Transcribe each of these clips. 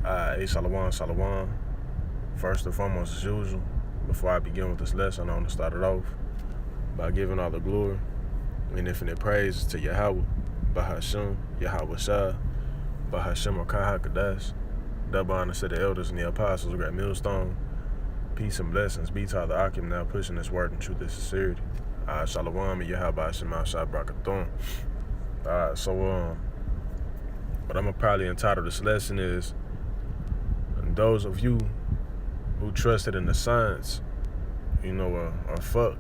Esau'S, Shalom. First and foremost, as usual, before I begin with this lesson, I want to start it off by giving all the glory and infinite praise to Yahweh, Bahashem, Yahweh Shah, Bahashem Okah HaKadosh, double honor to the elders and the apostles, great millstone. Peace and blessings be to the Akim now pushing this word in truth and sincerity. Shalom and Yahweh Hashem Shah Brakathon. So what I'm gonna probably entitle this lesson is, those of you who trusted in the science, are fucked.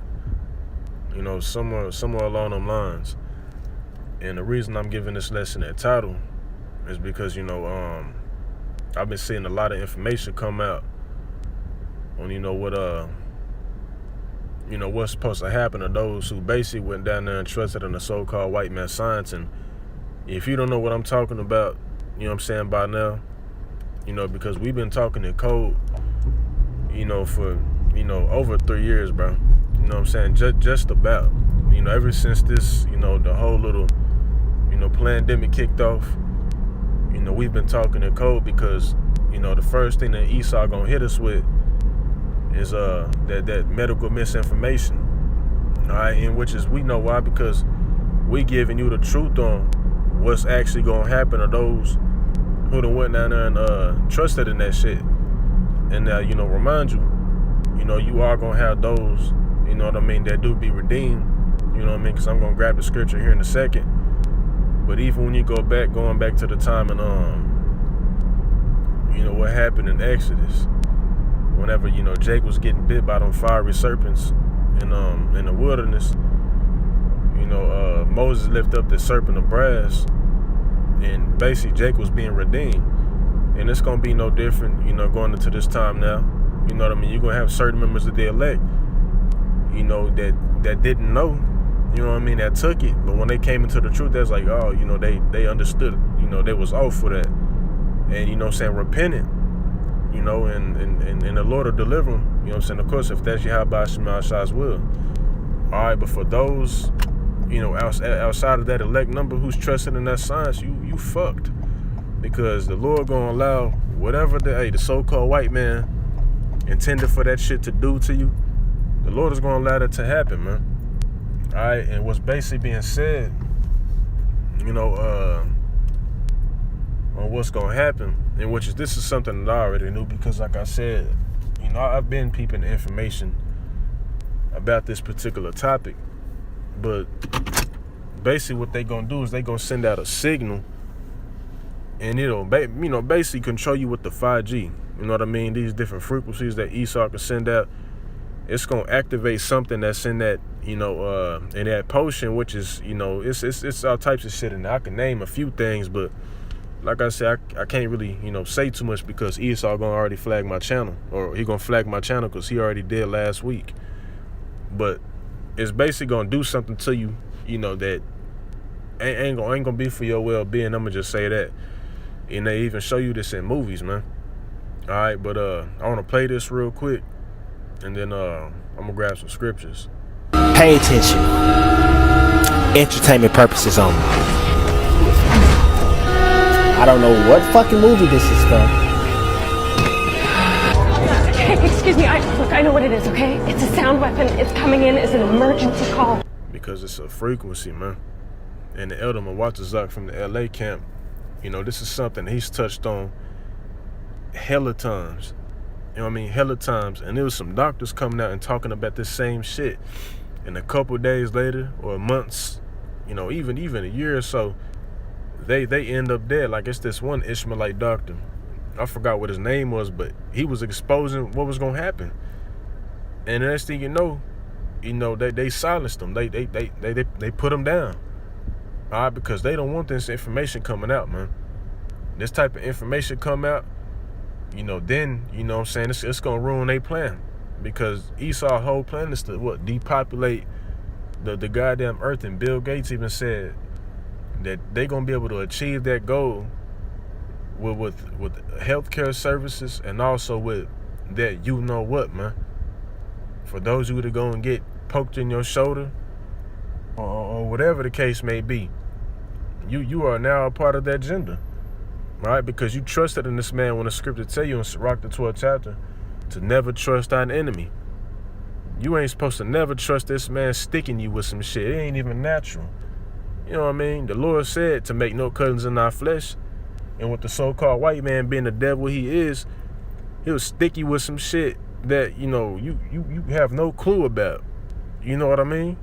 Somewhere along them lines. And the reason I'm giving this lesson that title is because, I've been seeing a lot of information come out on, what's supposed to happen to those who basically went down there and trusted in the so-called white man science. And if you don't know what I'm talking about, by now, because we've been talking in code, for, over 3 years, bro. Just about, ever since this, the whole little, pandemic kicked off, we've been talking in code because, the first thing that Esau gonna hit us with is that medical misinformation. All right, and which is, we know why, because we giving you the truth on what's actually gonna happen to those who done went down there and trusted in that shit. And now, remind you, you are gonna have those, that do be redeemed, because I'm gonna grab the scripture here in a second. But even when you going back to the time and what happened in Exodus, whenever, Jake was getting bit by them fiery serpents in the wilderness, Moses lifted up the serpent of brass, and basically Jake was being redeemed. And it's gonna be no different, going into this time now. You're gonna have certain members of the elect, that didn't know, that took it. But when they came into the truth, that's like, oh, they understood it. They was off for that. And, repented, and the Lord will deliver them. Of course, if that's Yahweh Shemashah's will. All right, but for those, outside of that elect number who's trusting in that science, you fucked. Because the Lord gonna allow whatever the so-called white man intended for that shit to do to you, the Lord is gonna allow that to happen, man. All right, and what's basically being said, on what's gonna happen, and this is something that I already knew, because like I said, I've been peeping the information about this particular topic. But basically what they gonna do is they gonna send out a signal, and it'll basically control you with the 5G. These different frequencies that Esau can send out. It's gonna activate something that's in that, in that potion, which is, it's all types of shit in there. I can name a few things, but like I said, I can't really, say too much, because Esau gonna already flag my channel, or he gonna flag my channel because he already did last week. But it's basically gonna do something to you, that ain't gonna be for your well-being. I'm gonna just say that. And they even show you this in movies, man. All right, but I want to play this real quick, and then I'm gonna grab some scriptures. Pay attention. Entertainment purposes only. I don't know what fucking movie this is from. Excuse me, I know what it is, okay? It's a sound weapon. It's coming in as an emergency call. Because it's a frequency, man. And the elder Mawatazak from the LA camp, this is something he's touched on hella times. Hella times. And there was some doctors coming out and talking about this same shit. And a couple days later, or months, even a year or so, they end up dead. Like, it's this one Ishmaelite doctor. I forgot what his name was, but he was exposing what was gonna happen. And the next thing you know, they silenced him. They put him down. All right, because they don't want this information coming out, man. This type of information come out, then, it's gonna ruin their plan. Because Esau's whole plan is to, depopulate the goddamn earth. And Bill Gates even said that they gonna be able to achieve that goal with healthcare services, and also with that, man. For those of you that go and get poked in your shoulder, or whatever the case may be, you are now a part of that agenda. right? Because you trusted in this man when the scripture tell you in Sirach the 12th chapter to never trust thine enemy. You ain't supposed to never trust this man sticking you with some shit. It ain't even natural. You know what I mean? The Lord said to make no cousins in our flesh. And with the so-called white man being the devil he is, he'll stick you with some shit that, you know, you have no clue about. You know what I mean?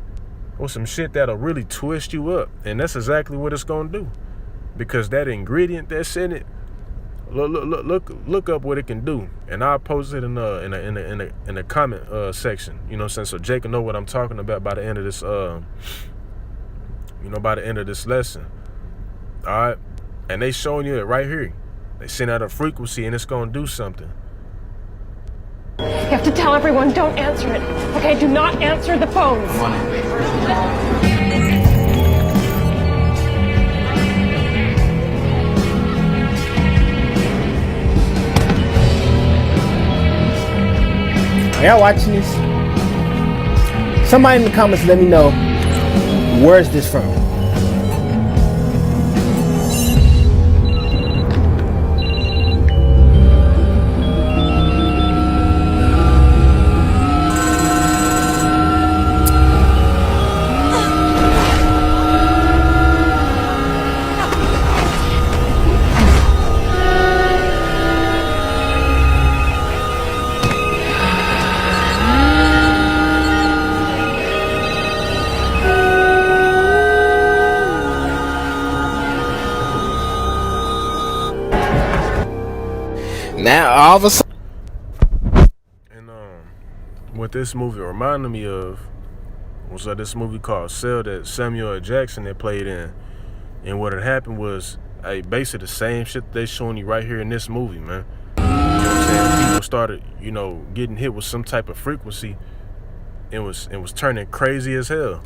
Or some shit that'll really twist you up. And that's exactly what it's gonna do. Because that ingredient that's in it, look up what it can do, and I'll post it in the comment section. You know what I'm saying? So Jake can know what I'm talking about by the end of this by the end of this lesson. All right, and they showing you it right here. They send out a frequency and it's gonna do something. You have to tell everyone, don't answer it. Okay, do not answer the phones. Come on. Are y'all watching this? Somebody in the comments let me know, where's this from? Now all of a sudden, And what this movie reminded me of was this movie called Cell that Samuel L. Jackson had played in. And what had happened was, basically the same shit that they showing you right here in this movie, man. You know what I'm saying? People started, getting hit with some type of frequency and was turning crazy as hell.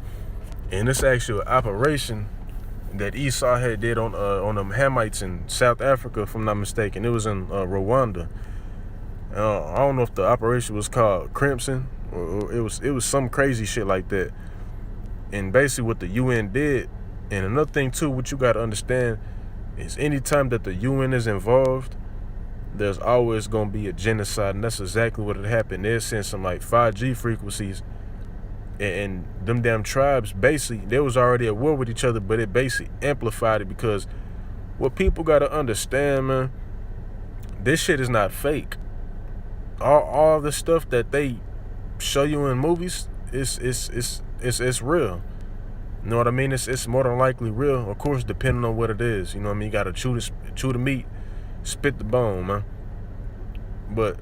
And this actual operation that Esau had did on them Hamites in South Africa, if I'm not mistaken. It was in Rwanda. I don't know if the operation was called Crimson or it was some crazy shit like that. And basically what the UN did, and another thing too, what you got to understand is anytime that the UN is involved, there's always gonna be a genocide, and that's exactly what had happened. They're sent some like 5G frequencies. And them damn tribes, basically, they was already at war with each other, but it basically amplified it because what people got to understand, man, this shit is not fake. All the stuff that they show you in movies, it's real. You know what I mean? It's more than likely real, of course, depending on what it is. You know what I mean? You got to chew the meat, spit the bone, man. But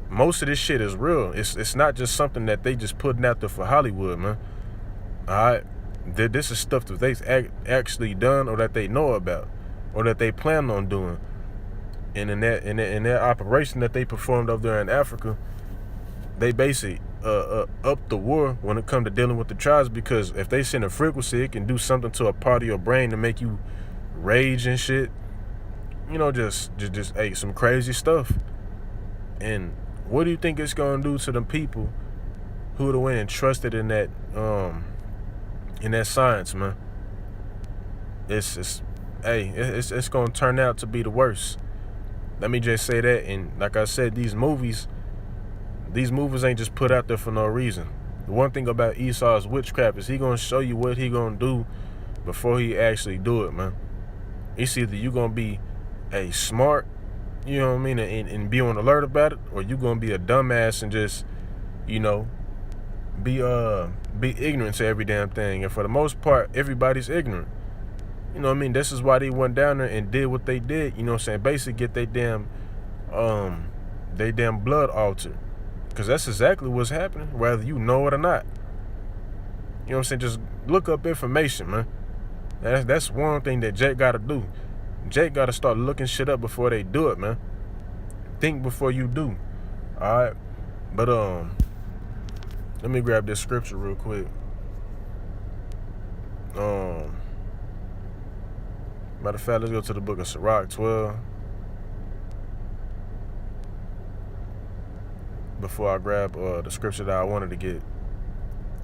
most of this shit is real. It's not just something that they just putting out there for Hollywood, man. All right, this is stuff that they actually done or that they know about or that they plan on doing. And in that operation that they performed over there in Africa, they basically upped the war when it come to dealing with the tribes, because if they send a frequency, it can do something to a part of your brain to make you rage and shit. Just some crazy stuff. And what do you think it's gonna do to them people who would have went and trusted in that science, man? It's gonna turn out to be the worst. Let me just say that. And like I said, these movies ain't just put out there for no reason. The one thing about Esau'S witchcraft is he gonna show you what he gonna do before he actually do it, man. It's either you gonna be smart, you know what I mean, and be on alert about it, or you gonna be a dumbass and just, be ignorant to every damn thing. And for the most part, everybody's ignorant. You know what I mean? This is why they went down there and did what they did, you know what I'm saying? Basically get they damn blood altered. Because that's exactly what's happening, whether you know it or not. You know what I'm saying? Just look up information, man. That's one thing that Jake gotta do. Jake gotta start looking shit up before they do it, man. Think before you do. Alright? But let me grab this scripture real quick. Matter of fact, let's go to the book of Sirach 12. Before I grab the scripture that I wanted to get.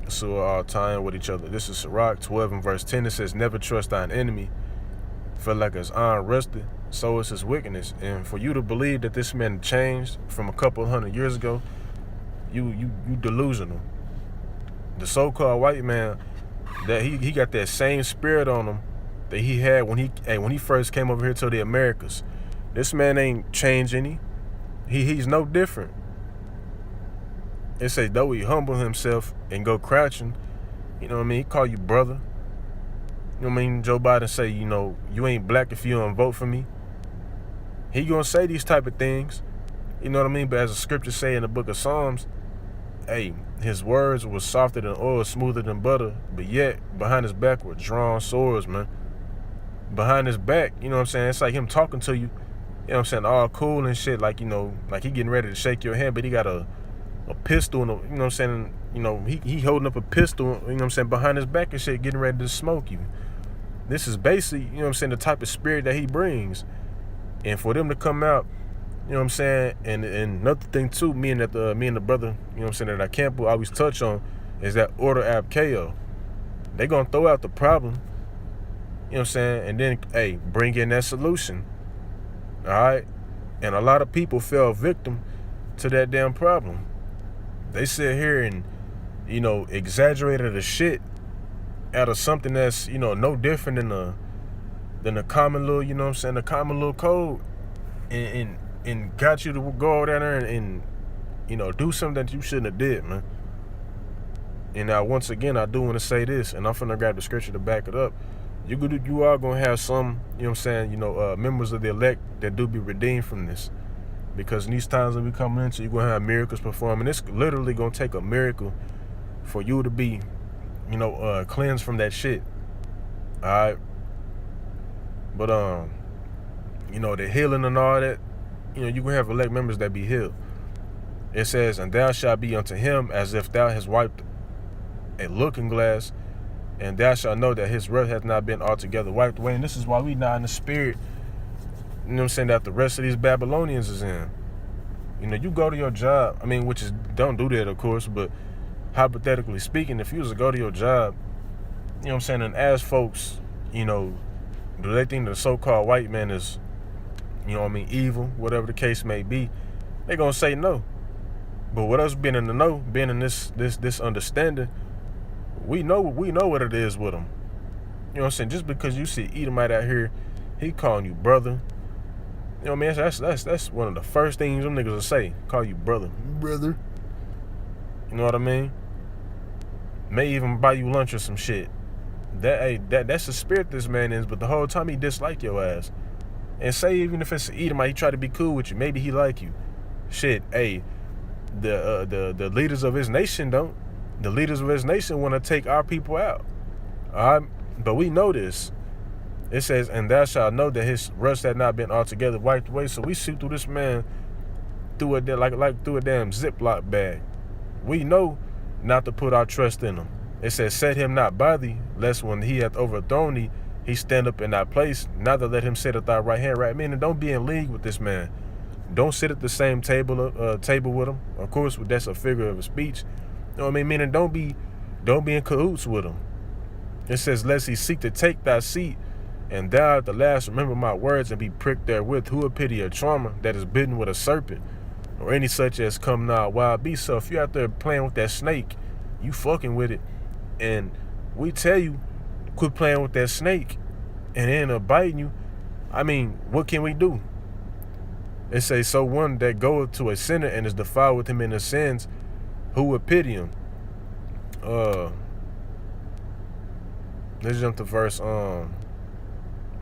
So we're all tying with each other. This is Sirach 12 and verse 10. It says, never trust thine enemy. Feel like his iron rusted. so is his wickedness. And for you to believe that this man changed from a couple hundred years ago, you delusional. The so-called white man, that he got that same spirit on him that he had when he first came over here to the Americas. This man ain't changed any. He's no different. It says though he humble himself and go crouching, you know what I mean? He call you brother. You know what I mean? Joe Biden say, you know, you ain't black if you don't vote for me. He gonna say these type of things. You know what I mean? But as the scriptures say in the book of Psalms, hey, his words were softer than oil, smoother than butter, but yet behind his back were drawn swords, man. Behind his back, you know what I'm saying? It's like him talking to you, you know what I'm saying, all cool and shit, like, you know, like he getting ready to shake your hand, but he got a pistol, you know what I'm saying, you know, he holding up a pistol, you know what I'm saying, behind his back and shit, getting ready to smoke you. This is basically, you know what I'm saying, the type of spirit that he brings. And for them to come out, you know what I'm saying, and another thing too, me and the brother, you know what I'm saying, that I can't always touch on is that order ab chaos. They gonna throw out the problem, you know what I'm saying, and then, hey, bring in that solution. All right? And a lot of people fell victim to that damn problem. They sit here and, you know, exaggerated the shit out of something that's, you know, no different than the common little, you know what I'm saying, the common little code, and got you to go down there and you know, do something that you shouldn't have did, man. And now, once again, I do want to say this, and I'm finna grab the scripture to back it up. You are gonna have some, you know what I'm saying, you know, members of the elect that do be redeemed from this, because in these times that we coming into, you're gonna have miracles performing. It's literally gonna take a miracle for you to be, you know, cleansed from that shit. All right. But you know, the healing and all that, you know, you gonna have elect members that be healed. It says, and thou shalt be unto him as if thou hast wiped a looking glass, and thou shalt know that his wrath hath not been altogether wiped away. And this is why we not in the spirit, you know what I'm saying, that the rest of these Babylonians is in. You know, you go to your job, I mean, which is, don't do that, of course, but hypothetically speaking, if you was to go to your job, you know what I'm saying, and ask folks, you know, do they think the so-called white man is, you know what I mean, evil, whatever the case may be, they gonna say no. But with us being in the know, being in this understanding, we know what it is with them. You know what I'm saying? Just because you see Edomite out here, he calling you brother. You know what I mean? That's one of the first things them niggas will say. Call you brother. Brother. You know what I mean? May even buy you lunch or some shit. That's the spirit this man is, but the whole time he dislike your ass. And say even if it's Edomite, he try to be cool with you. Maybe he like you. Shit, hey, the leaders of his nation don't. The leaders of his nation want to take our people out. All right? But we know this. It says, and thou shalt know that his rust had not been altogether wiped away. So we shoot through this man through like through a damn Ziploc bag. We know not to put our trust in him. It says, set him not by thee, lest when he hath overthrown thee, he stand up in thy place. Neither let him sit at thy right hand. Right? Meaning, don't be in league with this man. Don't sit at the same table with him. Of course, that's a figure of speech. You know what I mean? Meaning, don't be in cahoots with him. It says, lest he seek to take thy seat, and thou at the last remember my words and be pricked therewith. Who would pity a charmer that is bitten with a serpent, or any such as come now a wild beast? So if you're out there playing with that snake, you fucking with it, and we tell you, quit playing with that snake, and it end up biting you, I mean, what can we do? It says, so one that goeth to a sinner and is defiled with him in his sins, who would pity him? Let's jump to verse, matter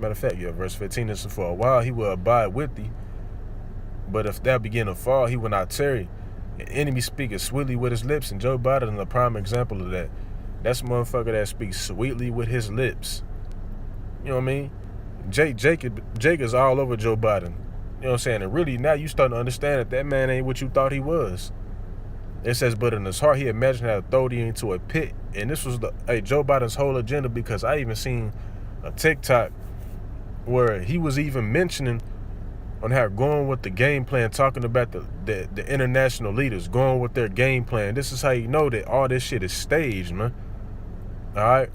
of fact, yeah, verse 15. This is, for a while he will abide with thee, but if thou begin to fall, he will not tarry. An enemy speaketh sweetly with his lips, and Joe Biden is a prime example of that. That's a motherfucker that speaks sweetly with his lips. You know what I mean? Jake is all over Joe Biden. You know what I'm saying? And really, now you starting to understand that man ain't what you thought he was. It says, but in his heart, he imagined how to throw thee into a pit. And this was Joe Biden's whole agenda, because I even seen a TikTok where he was even mentioning on how going with the game plan, talking about the international leaders, going with their game plan. This is how you know that all this shit is staged, man. All right?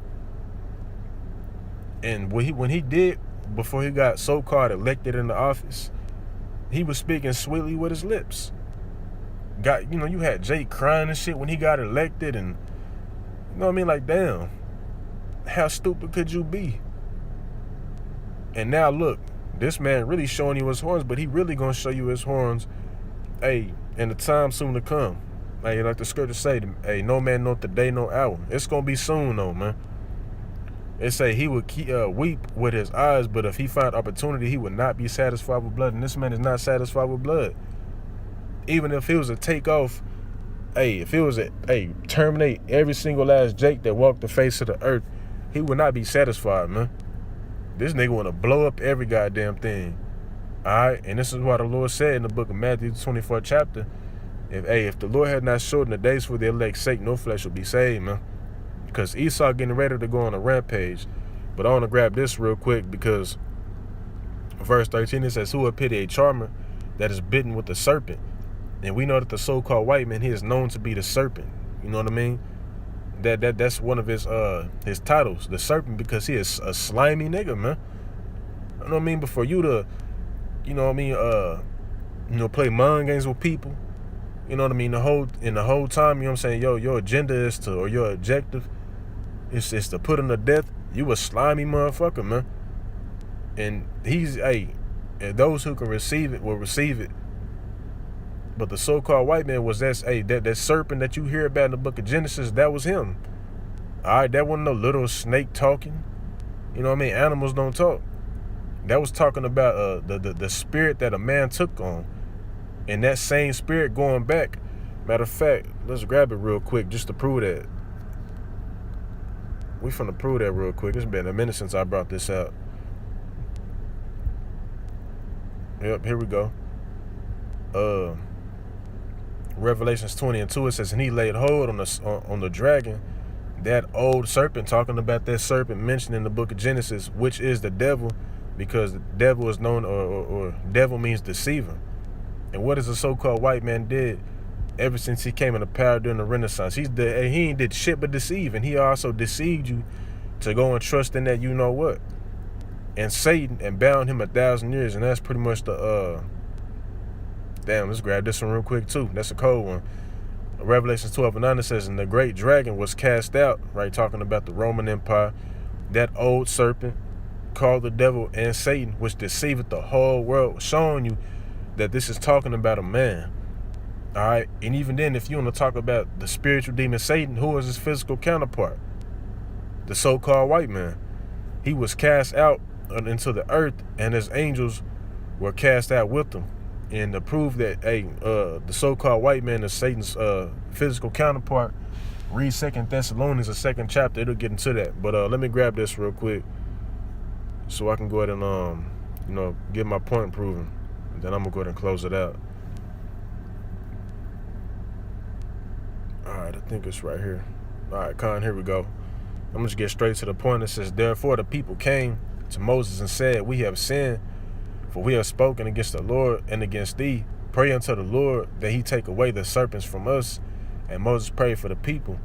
And when he did before he got so-called elected in the office, he was speaking sweetly with his lips. You had Jake crying and shit when he got elected, and you know what I mean? Like, damn, how stupid could you be? And now look, this man really showing you his horns, but he really gonna show you his horns, in the time soon to come. Like the scripture say, no man knoweth the day, no hour. It's gonna be soon though, man. It say he would weep with his eyes, but if he find opportunity, he would not be satisfied with blood. And this man is not satisfied with blood. Even if it was a takeoff, if it was terminate every single last Jake that walked the face of the earth, he would not be satisfied, man. This nigga want to blow up every goddamn thing. All right, and this is what the Lord said in the book of Matthew, 24th chapter. If the Lord had not shortened the days for the elect's sake, no flesh will be saved, man. Because Esau getting ready to go on a rampage. But I want to grab this real quick because verse 13, it says, who would pity a charmer that is bitten with the serpent? And we know that the so-called white man, he is known to be the serpent. You know what I mean? That's one of his titles, the serpent, because he is a slimy nigga, man. You know what I mean? But for you to, play mind games with people, you know what I mean? The whole time, you know what I'm saying? Your agenda is to, or your objective is to put him to death. You a slimy motherfucker, man. And he's, and those who can receive it will receive it. But the so-called white man was that serpent that you hear about in the book of Genesis, that was him. All right, that wasn't no little snake talking. You know what I mean? Animals don't talk. That was talking about the spirit that a man took on. And that same spirit going back. Matter of fact, let's grab it real quick just to prove that. We finna prove that real quick. It's been a minute since I brought this out. Yep, here we go. Revelations 20:2, it says, and he laid hold on the dragon, that old serpent, talking about that serpent mentioned in the book of Genesis, which is the devil, because the devil is known, or devil means deceiver. And what is the so-called white man did ever since he came into power during the Renaissance? He ain't did shit but deceive, and he also deceived you to go and trust in that you know what. And Satan, and bound him 1,000 years, and that's pretty much the damn, let's grab this one real quick too. That's a cold one. Revelation 12:9, it says, and the great dragon was cast out, right, talking about the Roman Empire, that old serpent called the devil and Satan, which deceiveth the whole world, showing you that this is talking about a man. All right, and even then, if you want to talk about the spiritual demon Satan, who is his physical counterpart? The so-called white man. He was cast out into the earth, and his angels were cast out with him. And to prove that, the so-called white man is Satan's physical counterpart, read 2 Thessalonians, the 2nd chapter. It'll get into that. But let me grab this real quick so I can go ahead and, get my point proven. And then I'm going to go ahead and close it out. All right, I think it's right here. All right, Con, here we go. I'm going to just get straight to the point. It says, therefore the people came to Moses and said, we have sinned, for we have spoken against the Lord and against thee. Pray unto the Lord that he take away the serpents from us. And Moses prayed for the people.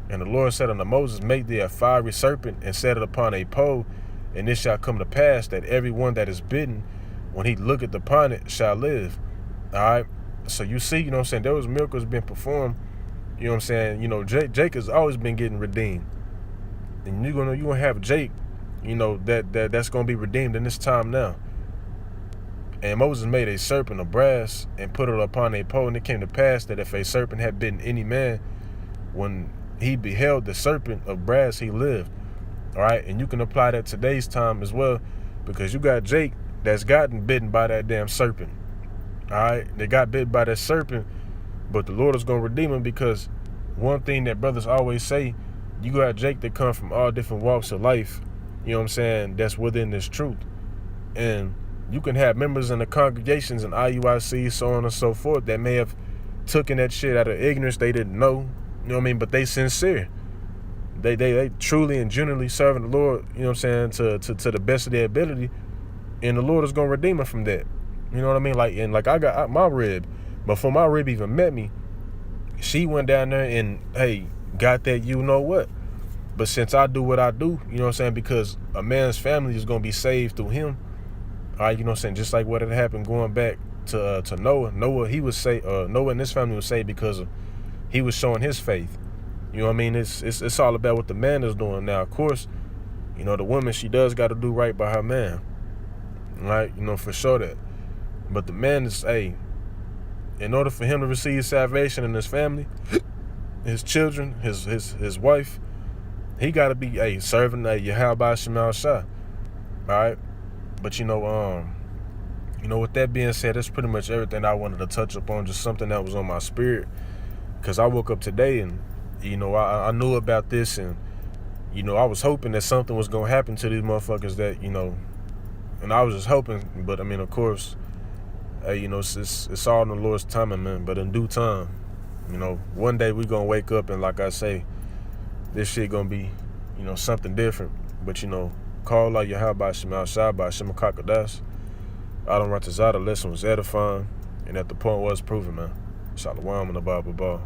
And the Lord said unto Moses, make thee a fiery serpent, and set it upon a pole. And it shall come to pass that every one that is bitten, when he looketh upon it, shall live. All right. So you see, you know what I'm saying, there was miracles being performed. You know what I'm saying? Jake has always been getting redeemed. And you're gonna have Jake, that's gonna be redeemed in this time now. And Moses made a serpent of brass and put it upon a pole, and it came to pass that if a serpent had bitten any man, when he beheld the serpent of brass, he lived. All right, and you can apply that today's time as well, because you got Jake that's gotten bitten by that damn serpent. All right, they got bit by that serpent, but the Lord is gonna redeem him, because one thing that brothers always say, you got Jake that come from all different walks of life, you know what I'm saying, that's within this truth. And you can have members in the congregations and IUIC, so on and so forth, that may have taken that shit out of ignorance. They didn't know, you know what I mean? But they sincere. They truly and genuinely serving the Lord, you know what I'm saying, to the best of their ability. And the Lord is going to redeem them from that. You know what I mean? Like I got my rib. Before my rib even met me, she went down there and, got that you know what. But since I do what I do, you know what I'm saying, because a man's family is gonna be saved through him. All right, you know what I'm saying, just like what had happened going back to Noah. Noah and his family was saved because he was showing his faith. You know what I mean? It's all about what the man is doing. Now, of course, you know, the woman, she does got to do right by her man, right? You know, for sure that. But the man is, in order for him to receive salvation in his family, his children, his wife, he got to be serving Yahweh Shemal Shah. All right, but you know, with that being said, that's pretty much everything I wanted to touch upon. Just something that was on my spirit, because I woke up today and, you know, I knew about this, and, you know, I was hoping that something was gonna happen to these motherfuckers that, you know, and I was just hoping. But I mean, of course, you know, it's all in the Lord's timing, man. But in due time, you know, one day we gonna wake up and, like I say, this shit gonna be, you know, something different. But, you know, call out Yahweh Shemal Shah by Shema Kakadash. Adam Ratazah, the lesson was edifying, and that the point was proven, man. Shalom in the Bible.